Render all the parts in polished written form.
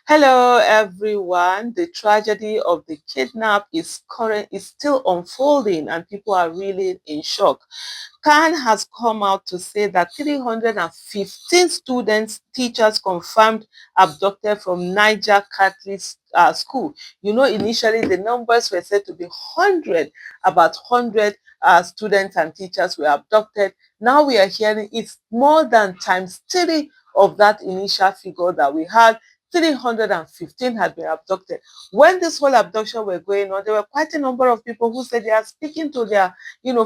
Hello, everyone. The tragedy of the kidnap is still unfolding, and people are really in shock. Khan has come out to say that 315 students, teachers confirmed abducted from Niger Catholic school. Initially the numbers were said to be 100, about 100 students and teachers were abducted. Now we are hearing it's more than times three of that initial figure that we had. 315 had been abducted. When this whole abduction were going on, there were quite a number of people who said they are speaking to their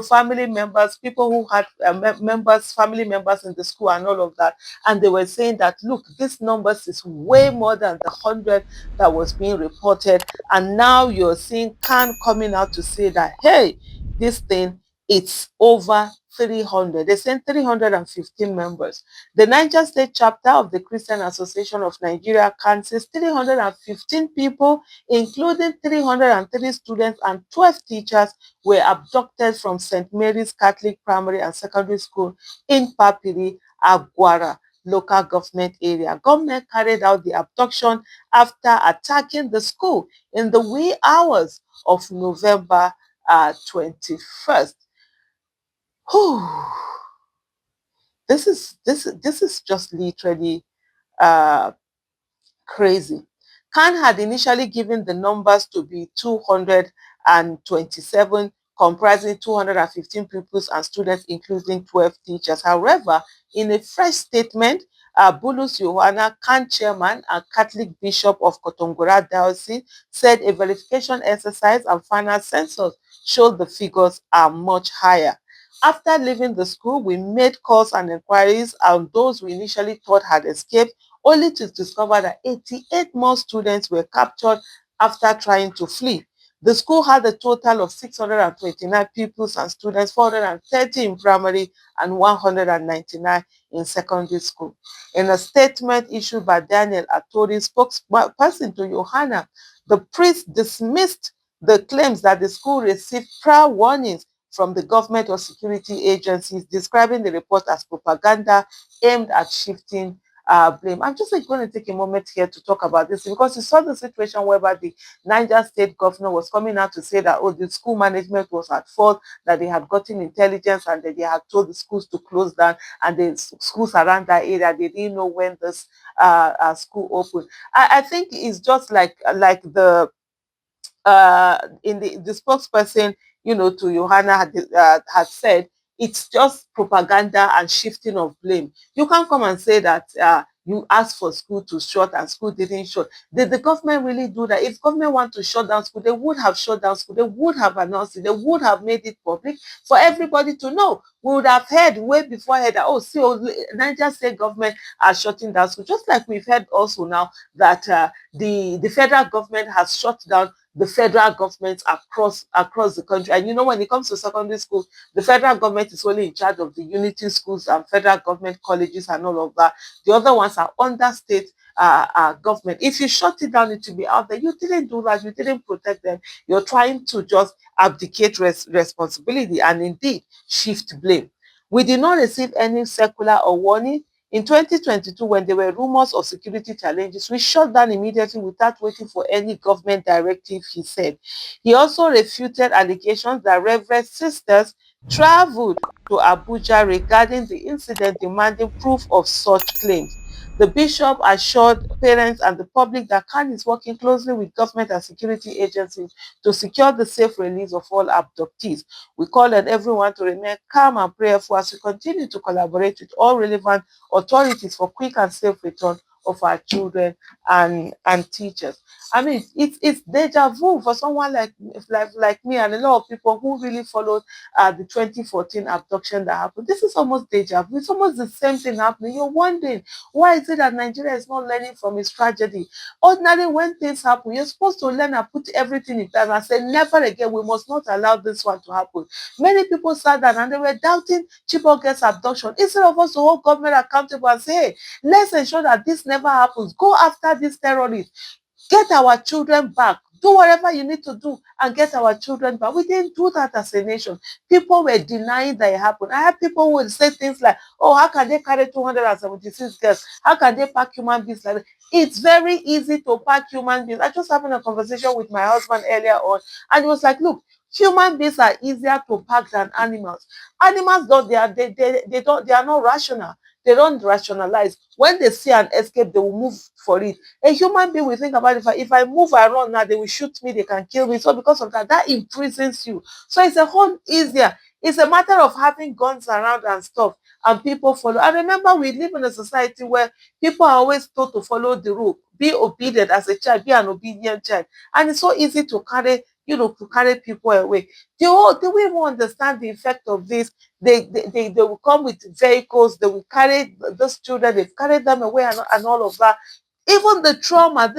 family members, people who had family members in the school and all of that. And they were saying that, look, this numbers is way more than the 100 that was being reported. And now you're seeing Khan coming out to say that, hey, this thing, it's over 300. They sent 315 members. The Niger State chapter of the Christian Association of Nigeria says 315 people, including 303 students and 12 teachers, were abducted from St. Mary's Catholic Primary and Secondary School in Papiri, Agwara local government area. Government carried out the abduction after attacking the school in the wee hours of November 21st. Whew. This is just literally uh, crazy. Khan had initially given the numbers to be 227, comprising 215 pupils and students, including 12 teachers. However, in a fresh statement, Bulus Yohana, Khan chairman and Catholic Bishop of Kotongora Diocese, said a verification exercise and final census showed the figures are much higher. After leaving the school, we made calls and inquiries on those we initially thought had escaped, only to discover that 88 more students were captured after trying to flee. The school had a total of 629 pupils and students, 430 in primary and 199 in secondary school. In a statement issued by Daniel Atori, spokesperson to Yohana, the priest dismissed the claims that the school received prior warnings from the government or security agencies, describing the report as propaganda aimed at shifting blame. I'm just going to take a moment here to talk about this because you saw the situation whereby the Niger State governor was coming out to say that, oh, the school management was at fault, that they had gotten intelligence and that they had told the schools to close down, and the schools around that area, they didn't know when this school opened. I think it's just like in the spokesperson, to Johanna had said, it's just propaganda and shifting of blame. You can't come and say that you asked for school to shut and school didn't shut. Did the government really do that? If government want to shut down school, they would have shut down school. They would have announced it. They would have made it public for everybody to know. We would have heard way beforehand that, oh, see, Niger State government are shutting down school. Just like we've heard also now that the federal government has shut down the federal government across the country. And when it comes to secondary school, the federal government is only in charge of the unity schools and federal government colleges and all of that. The other ones are under state government. If you shut it down, it will be out there. You didn't do that. You didn't protect them. You're trying to just abdicate responsibility and indeed shift blame. We did not receive any circular or warning. In 2022, when there were rumors of security challenges, we shut down immediately without waiting for any government directive, he said. He also refuted allegations that Reverend sisters traveled to Abuja regarding the incident, demanding proof of such claims. The bishop assured parents and the public that Khan is working closely with government and security agencies to secure the safe release of all abductees. We call on everyone to remain calm and prayerful as we continue to collaborate with all relevant authorities for quick and safe return of our children and teachers. I mean, it's deja vu for someone like me and a lot of people who really followed the 2014 abduction that happened. This is almost deja vu. It's almost the same thing happening. You're wondering, why is it that Nigeria is not learning from its tragedy? Ordinarily, when things happen, you're supposed to learn and put everything in place and say, never again, we must not allow this one to happen. Many people sat down and they were doubting Chibok's abduction. Instead of us to hold government accountable and say, hey, let's ensure that this never happens. Go after these terrorists. Get our children back. Do whatever you need to do and get our children back. We didn't do that as a nation. People were denying that it happened. I had people who would say things like, oh, how can they carry 276 girls? How can they pack human beings like that? It's very easy to pack human beings. I just having a conversation with my husband earlier on, and he was like, look, human beings are easier to pack than animals. Animals don't, they don't, they are not rational. They don't rationalize. When they see an escape, they will move for it. A human being will think about it. If I move around now, they will shoot me, they can kill me. So because of that, that imprisons you. So it's a whole easier. It's a matter of having guns around and stuff, and people follow. I remember we live in a society where people are always told to follow the rule, be obedient as a child, be an obedient child. And it's so easy to carry, to carry people away. They will even understand the effect of this. They will come with vehicles, they will carry those children, they've carried them away, and all of that. Even the trauma of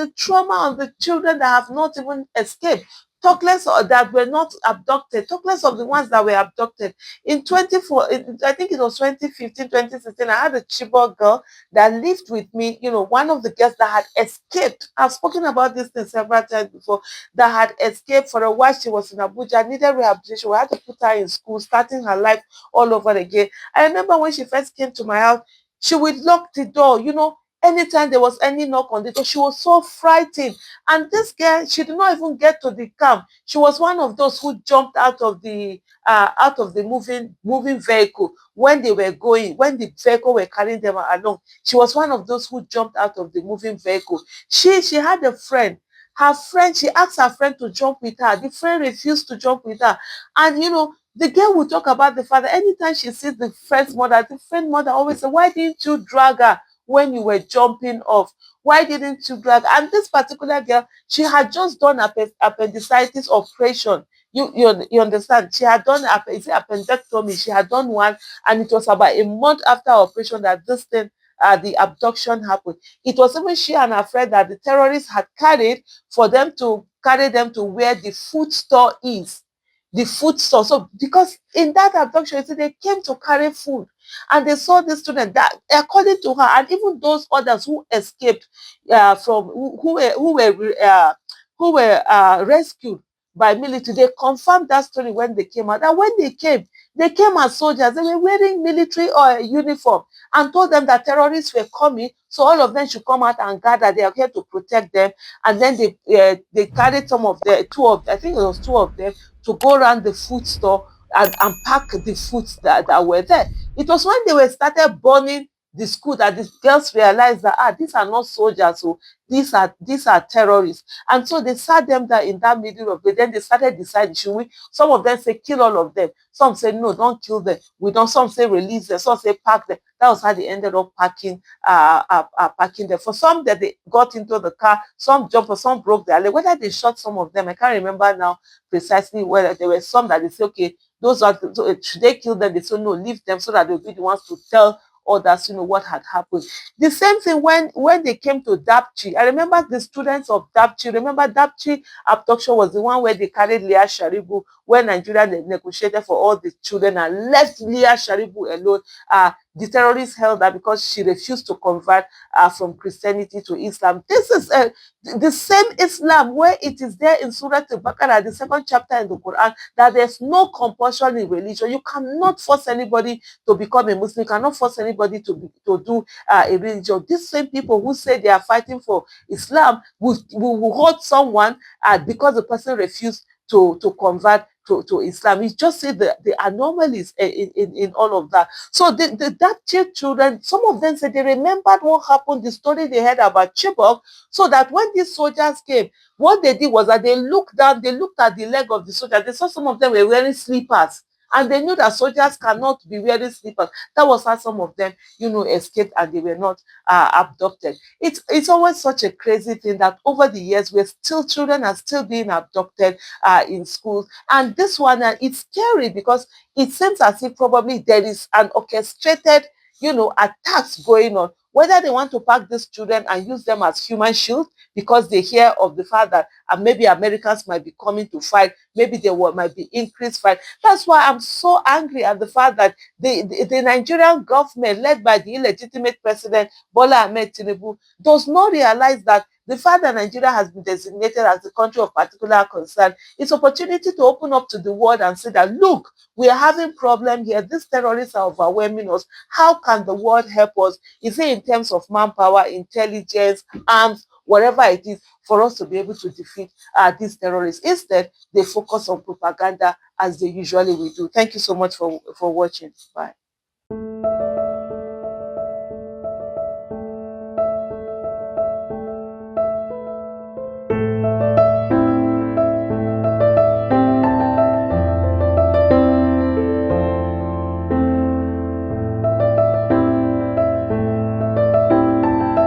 the children that have not even escaped. Talk less of that were not abducted. Talk less of the ones that were abducted. In 24, I think it was 2015, 2016, I had a Chibok girl that lived with me, one of the girls that had escaped. I've spoken about this thing several times before, that had escaped for a while. She was in Abuja, needed rehabilitation. We had to put her in school, starting her life all over again. I remember when she first came to my house, she would lock the door, anytime there was any knock on the door, she was so frightened. And this girl, she did not even get to the camp. She was one of those who jumped out of the moving vehicle when they were going, when the vehicle were carrying them along. She was one of those who jumped out of the moving vehicle. She had a friend. Her friend, she asked her friend to jump with her. The friend refused to jump with her. And the girl will talk about the father. Anytime she sees the friend's mother, the friend mother always say, why didn't you drag her when you were jumping off? Why didn't you drag? And this particular girl, she had just done appendicitis operation. You understand? She had done appendectomy. She had done one, and it was about a month after operation that this thing, the abduction happened. It was even she and her friend that the terrorists had carried for them to carry them to where the food store is. The food store. So because in that abduction, you see, they came to carry food, and they saw this student that, according to her, and even those others who escaped from who were rescued by military, they confirmed that story when they came out. And when they came as soldiers. They were wearing military or uniform, and told them that terrorists were coming, so all of them should come out and gather. They are here to protect them. And then they carried some of the two of, I think it was two of them, to go around the food store and pack the foods that were there. It was when they were started burning the school that the girls realized that, these are not soldiers, so these are terrorists. And so they sat them there in that middle of it. Then they started deciding, should we? Some of them say kill all of them. Some say no, don't kill them. We don't. Some say release them. Some say pack them. That was how they ended up packing them. For some, that they got into the car, some jumped, or some broke their leg. Whether they shot some of them, I can't remember now precisely. Whether there were some that they say, okay, those are so should they kill them? They say no, leave them, so that they'll be the ones to tell others, what had happened. The same thing when they came to Dapchi. I remember the students of Dapchi. Remember Dapchi abduction was the one where they carried Leah Sharibu, when Nigeria negotiated for all the children and left Leah Sharibu alone. The terrorists held her because she refused to convert from Christianity to Islam. This is the same Islam where it is there in Surah Al-Baqarah, the second chapter in the Quran, that there's no compulsion in religion. You cannot force anybody to become a Muslim. You cannot force anybody to do a religion. These same people who say they are fighting for Islam will hold someone because the person refused to convert to Islam. It's just say the anomalies in all of that. So that children, some of them said they remembered what happened, the story they heard about Chibok, so that when these soldiers came, what they did was that they looked down, they looked at the leg of the soldier. They saw some of them were wearing slippers. And they knew that soldiers cannot be wearing slippers. That was how some of them, escaped, and they were not abducted. It's always such a crazy thing that over the years, children are still being abducted in schools. And this one, it's scary because it seems as if probably there is an orchestrated, attacks going on. Whether they want to pack these children and use them as human shields because they hear of the fact that maybe Americans might be coming to fight, maybe there might be increased fight. That's why I'm so angry at the fact that the Nigerian government, led by the illegitimate president Bola Ahmed Tinubu, does not realize that The fact that Nigeria has been designated as the country of particular concern is opportunity to open up to the world and say that, look, we are having problem here. These terrorists are overwhelming us. How can the world help us? Is it in terms of manpower, intelligence, arms, whatever it is, for us to be able to defeat these terrorists? Instead, they focus on propaganda as they usually will do. Thank you so much for watching. Bye.